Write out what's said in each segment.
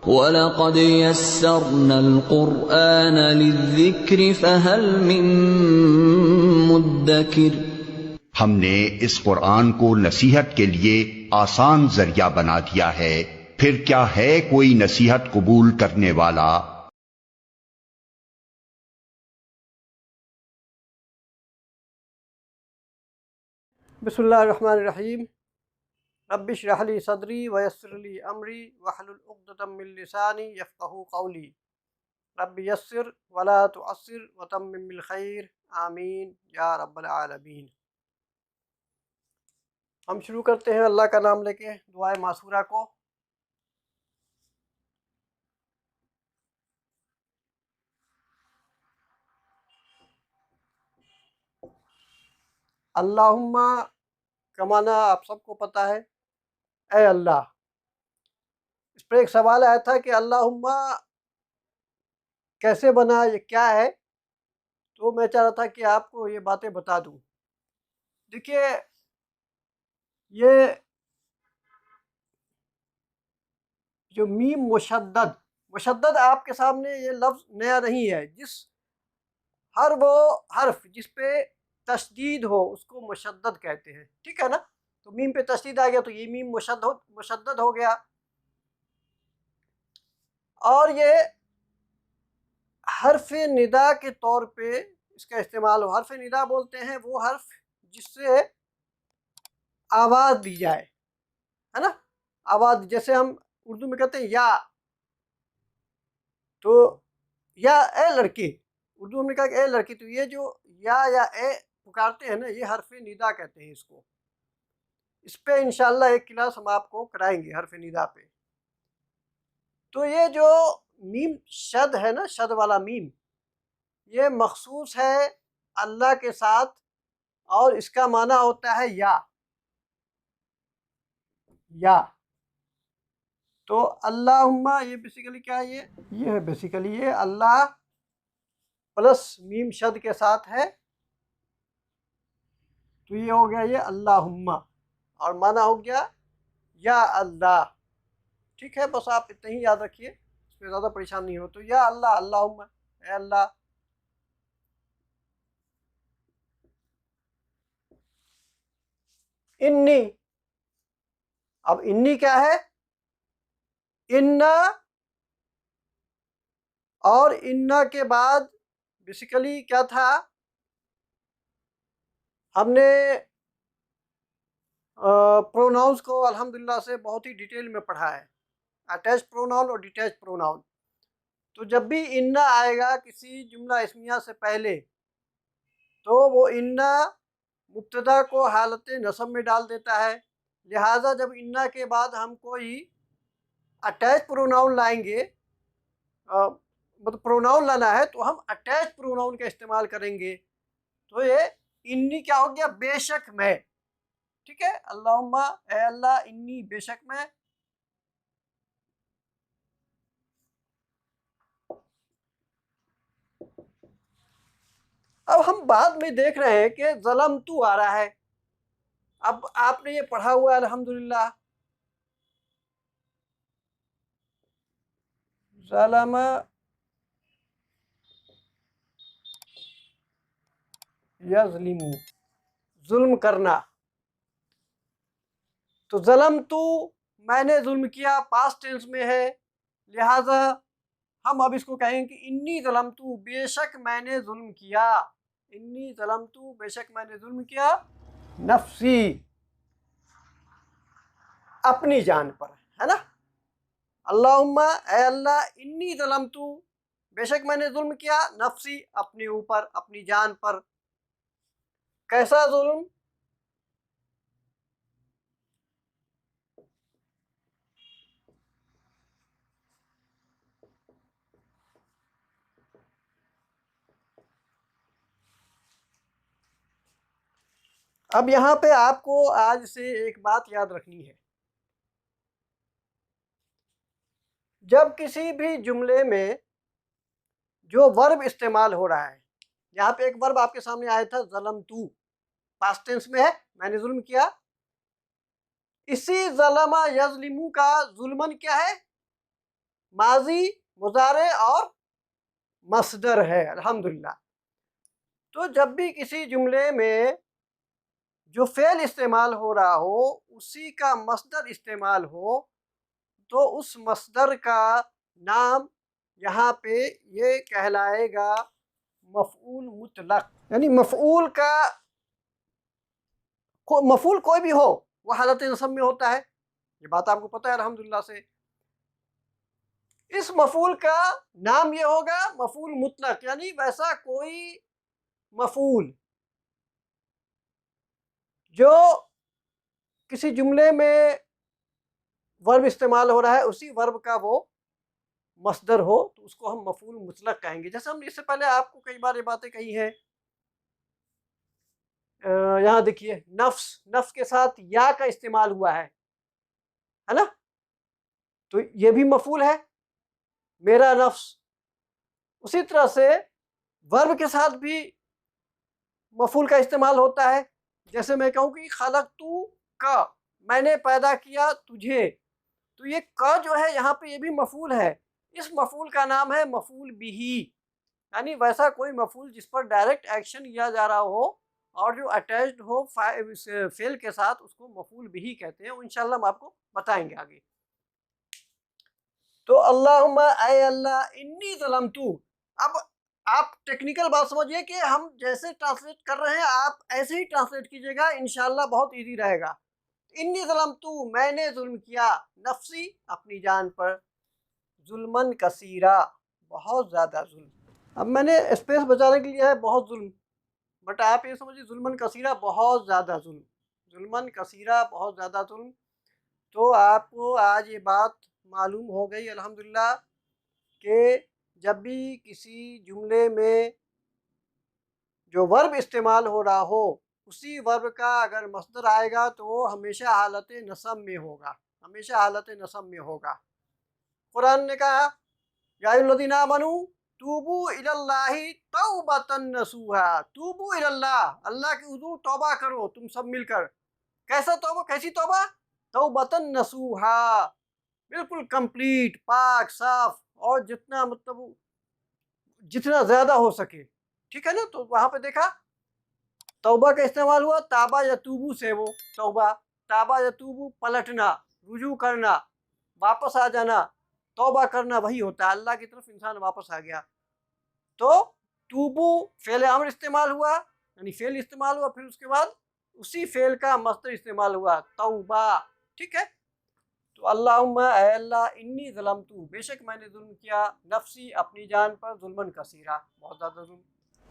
वलक़द यस्सरनल क़ुरआन लिज़्ज़िक्रि फ़हल मिन मुद्दकिर। हमने इस कुरान को नसीहत के लिए आसान जरिया बना दिया है, फिर क्या है कोई नसीहत कबूल करने वाला। बिस्मिल्लाहिर्रहमानिर्रहीम। रब्बि इश्रह ली सदरी व यस्सिर ली अमरी वहलुल उक़्दतम मिन लिसानी यफ़क़हू क़ौली। रब्बि यस्सिर वला तुअस्सिर व तम्मिम बिल खैर, आमीन या रब्बल आलमीन। हम शुरू करते हैं अल्लाह का नाम लेके दुआए मासूरा को। अल्लाहुम्मा का माना आप सबको पता है, ए अल्लाह। इस पर एक सवाल आया था कि अल्लाहुम्मा कैसे बना, ये क्या है। तो मैं चाह रहा था कि आपको ये बातें बता दूं। देखिए, ये जो मीम मुशद्दद, मुशद्दद आपके सामने ये लफ्ज़ नया नहीं है। हर वो हर्फ जिस पे तशदीद हो उसको मुशद्दद कहते हैं, ठीक है ना। तो मीम पे तशदीद आ गया तो ये मीम मुशद्दद हो गया। और ये हर्फ निदा के तौर पे इसका इस्तेमाल हो। हर्फ निदा बोलते हैं वो हर्फ जिससे आवाज़ दी जाए, है ना। आवाज़ जैसे हम उर्दू में कहते हैं या, तो या ए लड़की, उर्दू में कहा कि ए लड़की, तो ये जो या ए पुकारते हैं ना, ये हर्फ निदा कहते हैं इसको। इस पे इंशाल्लाह एक क्लास हम आपको कराएंगे हर्फ निदा पे। तो ये जो मीम शद है ना, शद वाला मीम, ये मखसूस है अल्लाह के साथ और इसका माना होता है या। तो अल्लाहुम्मा ये बेसिकली क्या है, ये है बेसिकली ये अल्लाह प्लस मीम शद के साथ है। तो ये हो गया ये अल्लाहुम्मा, और माना हो गया या अल्लाह। ठीक है, बस आप इतना ही याद रखिए, इसमें ज़्यादा परेशान नहीं हो। तो या अल्लाह, अल्लाहुम्मा, ए अल्लाह। इन्नी, अब इन्नी क्या है, इन्ना, और इन्ना के बाद बेसिकली क्या था, हमने प्रोनाउंस को अल्हम्दुलिल्लाह से बहुत ही डिटेल में पढ़ा है, अटैच प्रोनाउन और डिटैच प्रोनाउन। तो जब भी इन्ना आएगा किसी जुमला इस्मिया से पहले, तो वो इन्ना मुब्तदा को हालत नसब में डाल देता है। लिहाजा जब इन्ना के बाद हम कोई अटैच प्रोनाउन लाएंगे, मतलब प्रोनाउन लाना है, तो हम अटैच प्रोनाउन का इस्तेमाल करेंगे। तो ये इन्नी क्या हो गया, बेशक मैं। ठीक है, अल्लाहुम्मा, ए अल्लाह, इन्नी बेशक मैं। अब हम बाद में देख रहे हैं कि ज़लम तू आ रहा है। अब आपने ये पढ़ा हुआ है अल्हम्दुलिल्लाह, ज़लम यज़लिमु, जुल्म करना। तो ज़लम तू, मैंने जुल्म किया, पास्ट टेंस में है। लिहाजा हम अब इसको कहेंगे कि इन्नी ज़लम तू, बेशक मैंने जुल्म किया। इन्नी ज़लम तू, बेशक मैंने जुल्म किया, नफ्सी, अपनी जान पर, है ना। अल्लाहुम्मा, ए अल्लाह, इन्नी ज़लम तू, बेशक मैंने जुल्म किया, नफ्सी, अपने ऊपर, अपनी जान पर। कैसा जुल्म, अब यहाँ पे आपको आज से एक बात याद रखनी है। जब किसी भी जुमले में जो वर्ब इस्तेमाल हो रहा है, यहाँ पे एक वर्ब आपके सामने आया था ज़लम तू, पास्ट टेंस में है, मैंने जुल्म किया। इसी ज़लमा यज़लिमू का जुल्मन क्या है, माजी, मुजारे और मसदर है। अल्हम्दुलिल्लाह। तो जब भी किसी जुमले में जो फ़ेल इस्तेमाल हो रहा हो उसी का मसदर इस्तेमाल हो तो उस मसदर का नाम यहाँ पे ये कहलाएगा मफ़ऊल मुतलक। यानी मफ़ऊल कोई भी हो वो हालत नस्ब में होता है, ये बात आपको पता है अल्हम्दुलिल्लाह से। इस मफ़ऊल का नाम ये होगा मफ़ऊल मुतलक, यानी वैसा कोई मफ़ऊल जो किसी जुमले में वर्ब इस्तेमाल हो रहा है उसी वर्ब का वो मसदर हो तो उसको हम मफ़ऊल मुतलक कहेंगे। जैसे हम इससे पहले आपको कई बार ये बातें कही हैं। यहाँ देखिए नफ्स, नफ्स के साथ या का इस्तेमाल हुआ है ना, तो ये भी मफ़ऊल है, मेरा नफ्स। उसी तरह से वर्ब के साथ भी मफ़ऊल का इस्तेमाल होता है। जैसे मैं कहूँ कि खलक़तू का, मैंने पैदा किया तुझे, तो ये का जो है यहाँ पे ये भी मफ़ऊल है। इस मफ़ऊल का नाम है मफ़ऊल बिही, यानी वैसा कोई मफ़ऊल जिस पर डायरेक्ट एक्शन लिया जा रहा हो और जो अटैच्ड हो फ़ेल के साथ, उसको मफ़ऊल बिही कहते हैं। इंशाअल्लाह हम आपको बताएंगे आगे। तो अल्लाहुम्मा, ऐ अल्लाह, इन्नी ज़लमतु। अब आप टेक्निकल बात समझिए कि हम जैसे ट्रांसलेट कर रहे हैं आप ऐसे ही ट्रांसलेट कीजिएगा, इंशाअल्लाह बहुत इजी रहेगा। इन्नी ज़लमतु, मैंने जुल्म किया, नफ्सी, अपनी जान पर, जुल्मन कसीरा, बहुत ज़्यादा जुल्म। अब मैंने स्पेस बचाने के लिए है बहुत जुल्म, बट आप ये समझिए जुल्मन कसीरा, बहुत ज़्यादा जुल्म, जुल्मन कसीरा, बहुत ज़्यादा जुल्म। तो आपको आज ये बात मालूम हो गई अल्हम्दुलिल्लाह कि जब भी किसी जुमले में जो वर्ब इस्तेमाल हो रहा हो उसी वर्ब का अगर मसदर आएगा तो वो हमेशा हालत नसब में होगा, हमेशा हालत नसब में होगा। कुरान ने कहा या अय्युहल्लज़ीना आमनू तूबू इलल्लाहि तौबतन नसूहा, तूबू इलल्लाह, अल्लाह के हुजूर तौबा करो तुम सब मिलकर। कैसा तौबा, कैसी तौबा? तौबतन नसूहा, बिल्कुल कंप्लीट, पाक साफ, और जितना मतलब जितना ज़्यादा हो सके, ठीक है ना। तो वहाँ पे देखा तौबा का इस्तेमाल हुआ, ताबा यतूबू से वो तौबा, ताबा यतूबू पलटना, रुजू करना, वापस आ जाना, तौबा करना वही होता है, अल्लाह की तरफ इंसान वापस आ गया। तो तूबू फ़ेल अम्र इस्तेमाल हुआ, यानी फ़ेल इस्तेमाल हुआ, फिर उसके बाद उसी फ़ेल का मस्दर इस्तेमाल हुआ, तौबा, ठीक है। तो अल्लाहुम्मा, ऐ अल्लाह, इन्नी ज़लमतु, बेशक मैंने जुल्म किया, नफ्सी, अपनी जान पर, जुल्मन कसीरा, बहुत ज़्यादा जुल्म।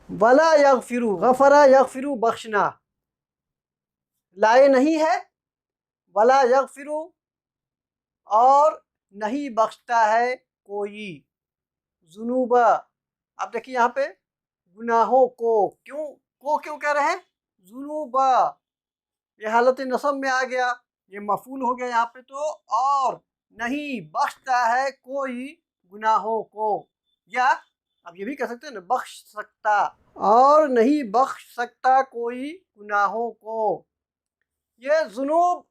वला यगफिरु, गफरा यगफिरु, बख्शना, लाए नहीं है, वला यगफिरु, और नहीं बख्शता है कोई, जुनूबा। आप देखिए यहाँ पे गुनाहों को क्यों कह रहे हैं? जुनूबा, ये हालत नसब में आ गया, ये मफूल हो गया यहाँ पे। तो और नहीं बख्शता है कोई गुनाहों को, या अब ये भी कह सकते हैं ना बख्श सकता, और नहीं बख्श सकता कोई गुनाहों को। ये जुनूब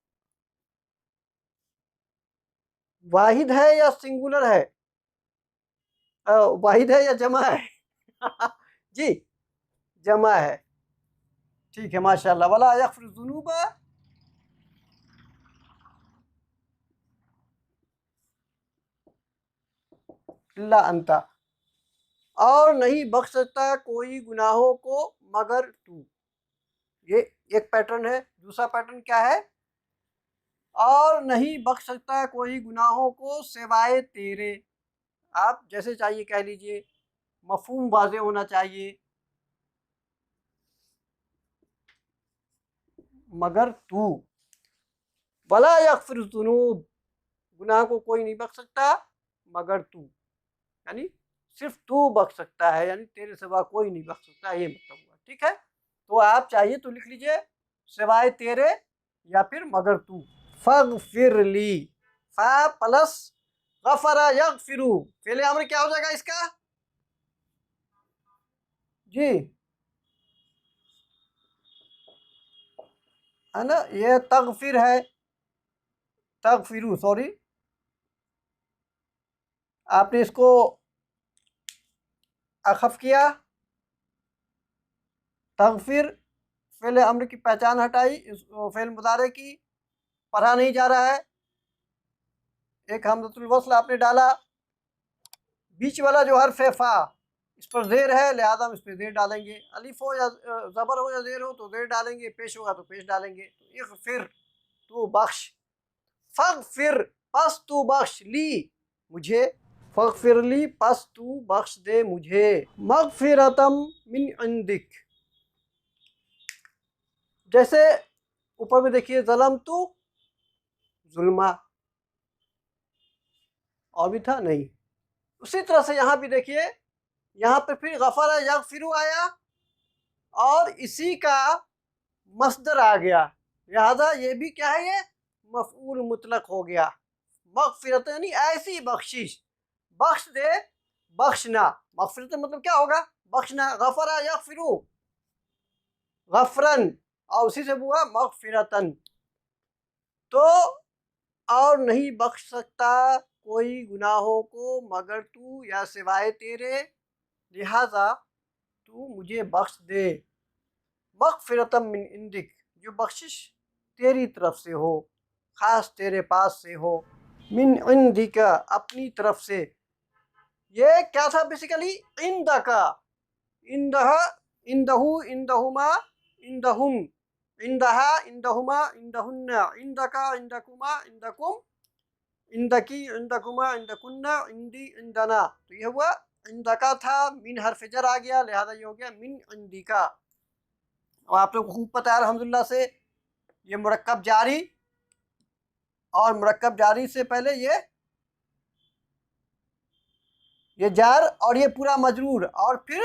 वाहिद है या सिंगुलर है? वाहिद है या जमा है? जी, जमा है, ठीक है, माशाल्लाह। वला यगफिरु ज़ुनूबा इल्ला अंता, और नहीं बख्श सकता कोई गुनाहों को मगर तू। ये एक पैटर्न है। दूसरा पैटर्न क्या है? और नहीं बख्श सकता कोई गुनाहों को सिवाय तेरे। आप जैसे चाहिए कह लीजिए, मफहूम वाज़ेह होना चाहिए, मगर तू। वला यगफिरु ज़ुनूब, गुनाह को कोई नहीं बख्श सकता मगर तू, यानी सिर्फ तू बख्श सकता है, यानी तेरे सिवा कोई नहीं बख्श सकता, ये मतलब हुआ, ठीक है। तो आप चाहिए तो लिख लीजिए सिवाय तेरे या फिर मगर तू। फगफिरली, फा प्लस गफरा यगफिरु, फेले अम्र क्या हो जाएगा इसका? जी, है ना, ये तगफिर है, तगफिरु, सॉरी, आपने इसको अखफ किया, तगफिर फ़िल अम्र की पहचान हटाई, इस फ़िल मुदारे की, पढ़ा नहीं जा रहा है, एक हमज़तुल वस्ल आपने डाला, बीच वाला जो हर्फ है फ़ा, इस पर ज़ेर है लिहाजा हम इस पर ज़ेर डालेंगे, अलिफ हो या ज़बर हो या ज़ेर हो तो ज़ेर डालेंगे, पेश होगा तो पेश डालेंगे। तो इग़फ़िर तू बख्श, फ़ग़फ़िर पस तू बख्श, ली मुझे, फ़ग़फ़िर ली पस तू बख्श दे मुझे, मग़फ़िरतम मिन इंदिक, जैसे ऊपर में देखिए ज़लम तू जुल्मा, और भी था नहीं, उसी तरह से यहाँ भी देखिए, यहाँ पे फिर गफ़र यग़फ़िरु आया और इसी का मस्दर आ गया, लिहाजा ये भी क्या है, ये मफ़ऊल मुतलक हो गया। मग़फ़िरत यानी ऐसी बख्शिश, बख्श दे, बख्शना, मग़फ़िरत मतलब क्या होगा, बख्शना, गफ़रा यग़फ़िरु गफ़रन, और उसी से हुआ मग़फ़िरतन। तो और नहीं बख्श सकता कोई गुनाहों को मगर तू या सिवाय तेरे, लिहाजा तू मुझे बख्श दे, मग़फ़िरतम मिन इंदिक, जो बख्शिश तेरी तरफ से हो, ख़ास तेरे पास से हो, मिन इंदिका अपनी तरफ से। ये क्या था बेसिकली, इंदका, इंदहा, इंदहु, इंदहुमा, इंदहुम, इंदहा, इंदहुमा, इंदहुन्ना, इंदका, इंदकुमा, इंदकुम, इंदकी, इंदकुमा, इंदकुन्ना, इंदी, इंदना। तो ये हुआ इंदका था, मिन हर्फ जर आ गया, लिहाजा ये हो गया मिन इंदिका। और आप लोग को खूब पता है अल्हम्दुलिल्लाह से, ये मुरक्कब जारी, और मुरक्कब जारी से पहले ये जार और ये पूरा मजरूर, और फिर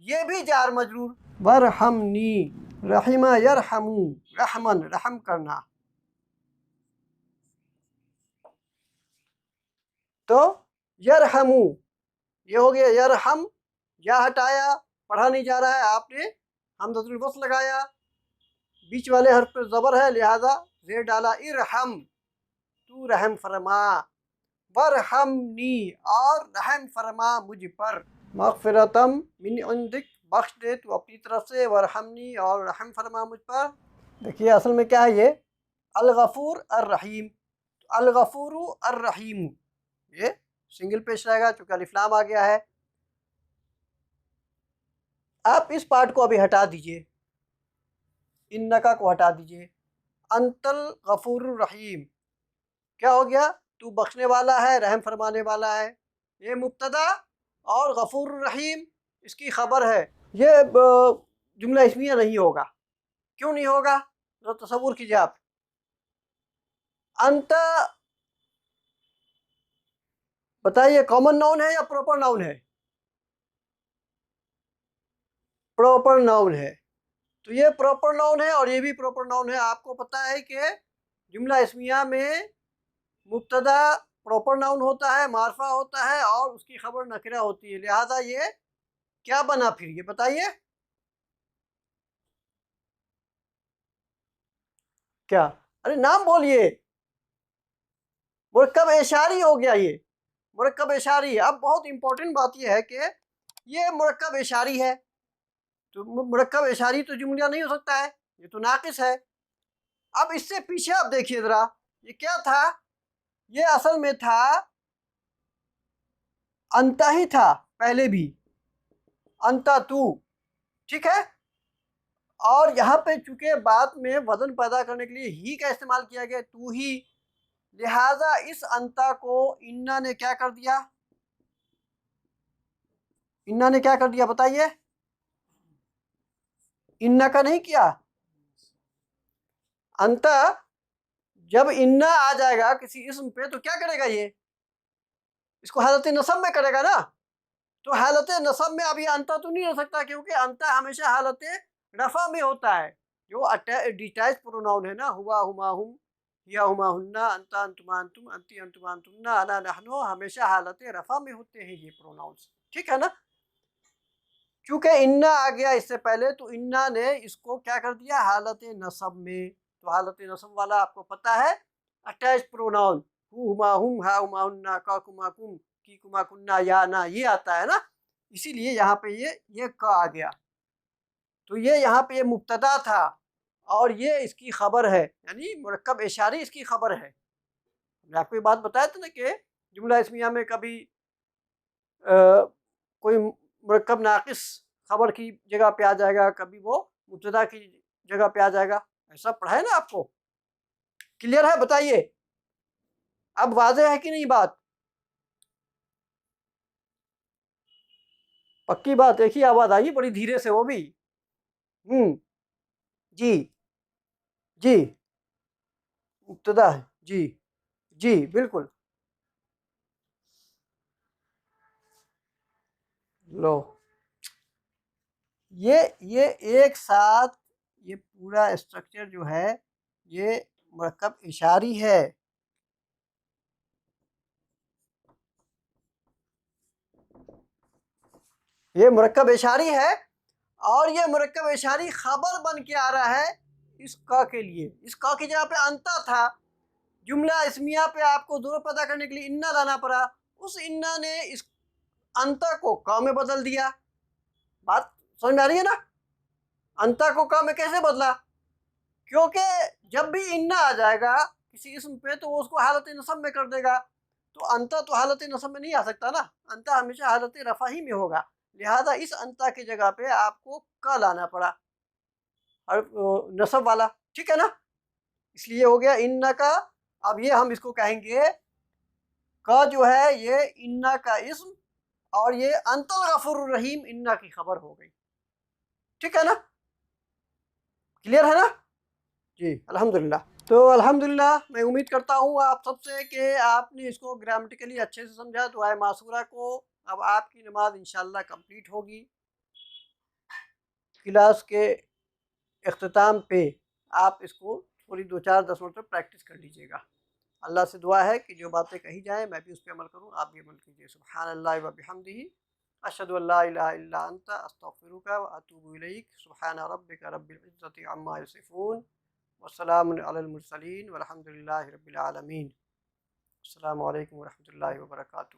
ये भी जार मजरूर, वरहमनी, रहिमा यरहमू, रहमन रहम करना। तो यरहमू ये हो गया यरहम, या हटाया, पढ़ा नहीं जा रहा है, आपने हमज़तुल वस्ल लगाया, बीच वाले हर्फ पर ज़बर है लिहाजा ज़ेर डाला, इरहम तू रहम फरमा, वरहमनी और रहम फरमा मुझ पर, मग़फ़िरतम मिन इंदिक बख्श दे तू अपनी तरफ से, वरहमनी और रहम फरमा मुझ पर। देखिए असल में क्या है ये, अल-गफ़ूर अर्रहीम, अल-गफ़ूरु अर्रहीम, ये सिंगल पेश रहेगा चूँकि अलिफ लाम आ गया है। आप इस पार्ट को अभी हटा दीजिए, इन्नका को हटा दीजिए, अंतल गफ़ूरुर रहीम, क्या हो गया, तू बख्शने वाला है, रहम फरमाने वाला है, ये मुब्तदा, और गफ़ूरुर रहीम इसकी खबर है। ये जुमला इस्मिया नहीं होगा, क्यों नहीं होगा, जरा तसव्वुर कीजिए आप, अंत बताइए कॉमन नाउन है या प्रॉपर नाउन है, प्रॉपर नाउन है, तो ये प्रॉपर नाउन है और ये भी प्रॉपर नाउन है। आपको पता है कि जुमला इस्मिया में मुब्तदा प्रॉपर नाउन होता है, मार्फा होता है और उसकी खबर नकरा होती है, लिहाजा ये क्या बना फिर, ये बताइए क्या, अरे नाम बोलिए, मुरक्कब एशारी हो गया ये, मुरक्कब एशारी। अब बहुत इंपॉर्टेंट बात यह है कि ये मुरक्कब एशारी है, तो मुरक्कब एशारी तो जुमला नहीं हो सकता है, ये तो नाकिस है। अब इससे पीछे आप देखिए ज़रा, ये क्या था, ये असल में था अंता ही था, पहले भी अंता तू, ठीक है, और यहाँ पे चूंकि बात में वजन पैदा करने के लिए ही का इस्तेमाल किया गया, तू ही, लिहाजा इस अंता को इन्ना ने क्या कर दिया, इन्ना ने क्या कर दिया बताइए, इन्ना का नहीं किया, अंता जब इन्ना आ जाएगा किसी इसम पे तो क्या करेगा, ये इसको हालत नसब में करेगा ना, तो हालत नसब में अभी अंता तो नहीं हो सकता, क्योंकि अंता हमेशा हालत रफ़ा में होता है, जो डिटैच प्रोनाउन है ना, हुआ हुमा हुम, या हुमा हुन्ना, अंता अंतुमा अंतुम, अंती अंतुमा अंतुन्ना, अना नहनो, हमेशा हालत रफ़ा में होते हैं ये प्रोनाउंस, ठीक है ना। चूँकि इन्ना आ गया इससे पहले, तो इन्ना ने इसको क्या कर दिया, हालत नसब में, तो हालत नसब वाला आपको पता है अटैच प्रोनाउन, हु हुमा हुम, हा हुमा हुन्ना, का कुमा कुम नुक्की कुमा कुन्ना या ना, ये आता है ना, इसीलिए यहाँ पे ये क आ गया। तो ये यहाँ पे ये मुब्तदा था और ये इसकी खबर है, यानी मुरक्कब इशारी इसकी खबर है। मैं आपको ये बात बताया था ना कि जुमला इस्मिया में कभी कोई मुरक्कब नाक़िस खबर की जगह पे आ जाएगा, कभी वो मुब्तदा की जगह पे आ जाएगा। ऐसा पढ़ा है ना आपको? क्लियर है? बताइए, अब वाज़ेह है कि नहीं बात? पक्की बात, एक ही आवाज़ आई बड़ी धीरे से, वो भी। जी जी, मुब्तदा है जी। जी बिल्कुल। लो, ये एक साथ ये पूरा स्ट्रक्चर जो है ये मुरक्कब इशारी है। ये मुरक्कब इशारी है और ये मुरक्कब इशारी खबर बन के आ रहा है इस क के लिए। इस क की जगह पे अंता था, जुमला इस्मिया पे आपको ज़रूरत पैदा करने के लिए इन्ना लाना पड़ा, उस इन्ना ने इस अंता को क में बदल दिया। बात समझ में आ रही है ना? अंता को क में कैसे बदला? क्योंकि जब भी इन्ना आ जाएगा किसी इसम पे तो वो उसको हालत नसब में कर देगा। तो अंता तो हालत नसब में नहीं आ सकता ना, अंता हमेशा हालत रफ़ा ही में होगा। लिहाजा इस अंता की जगह पे आपको क लाना पड़ा, हर्फ नसब वाला, ठीक है ना? इसलिए हो गया इन्ना का। अब ये हम इसको कहेंगे क जो है ये इन्ना का इस्म और ये अंतल गफूर रहीम इन्ना की खबर हो गई, ठीक है ना? क्लियर है ना? जी अल्हम्दुलिल्लाह। तो अल्हम्दुलिल्लाह मैं उम्मीद करता हूँ आप सबसे कि आपने इसको ग्रामेटिकली अच्छे से समझा। दुआए मासूरा को अब आपकी नमाज इंशाल्लाह कंप्लीट होगी। क्लास के इख्तिताम पे आप इसको थोड़ी 2-4-10 मिनट तक प्रैक्टिस कर लीजिएगा। अल्लाह से दुआ है कि जो बातें कही जाएँ मैं भी उस पे अमल करूँ, आप भी अमल कीजिए। सुब्हानल्लाहि व बिहम्दिही, अशहदु अल्ला इलाहा इल्ला अंता, अस्तगफिरुका व अतूबु इलैक। सुब्हान रब्बिका रब्बिल इज्जति अम्मा यसिफून व सलामुन अलल मुरसलीन वल्हम्दुलिल्लाहि रब्बिल आलमीन। अस्सलामु अलैकुम व रहमतुल्लाहि व बरकातुहू।